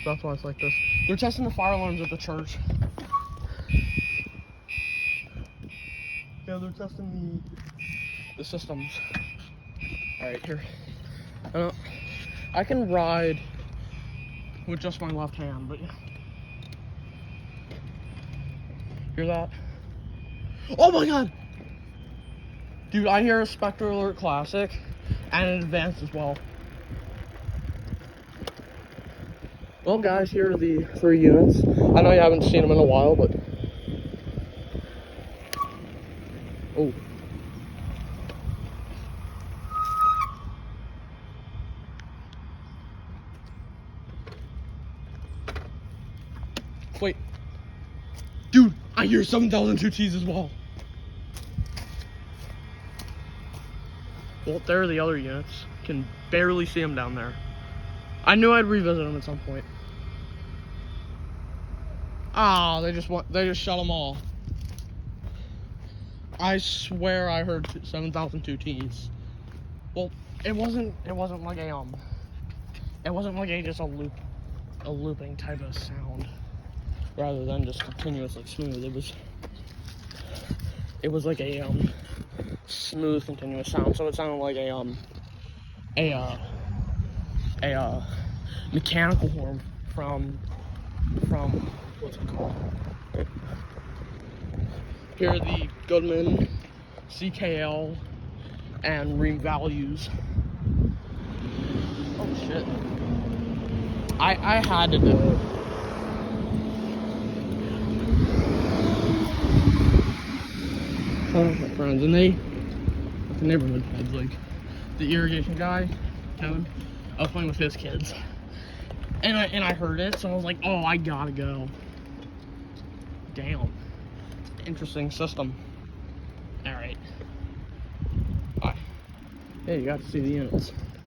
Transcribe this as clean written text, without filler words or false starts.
That's why it's like this. They're testing the fire alarms at the church. Yeah, they're testing the systems. Alright, here. I can ride with just my left hand, but yeah. Hear that? Oh my god! Dude, I hear a Spectre Alert Classic and an Advanced as well. Well, guys, here are the 3 units. I know you haven't seen them in a while, but... Oh. Wait. Dude, I hear 7002 Ts as well. Well, there are the other units. Can barely see them down there. I knew I'd revisit them at some point. Ah, they just shut them all. I swear I heard 7002 Ts. Well, it wasn't like just a looping type of sound, rather than just continuous like smooth. It was like a smooth continuous sound, so it sounded like a mechanical horn from what's it called? Here are the Goodman, CKL, and Ream values. Oh shit. I had to do it. One of my friends, and the neighborhood kids, like the irrigation guy, Kevin. I was playing with his kids, and I heard it, so I was like, oh, I gotta go. Damn, interesting system. All right, bye. Hey, you got to see the units.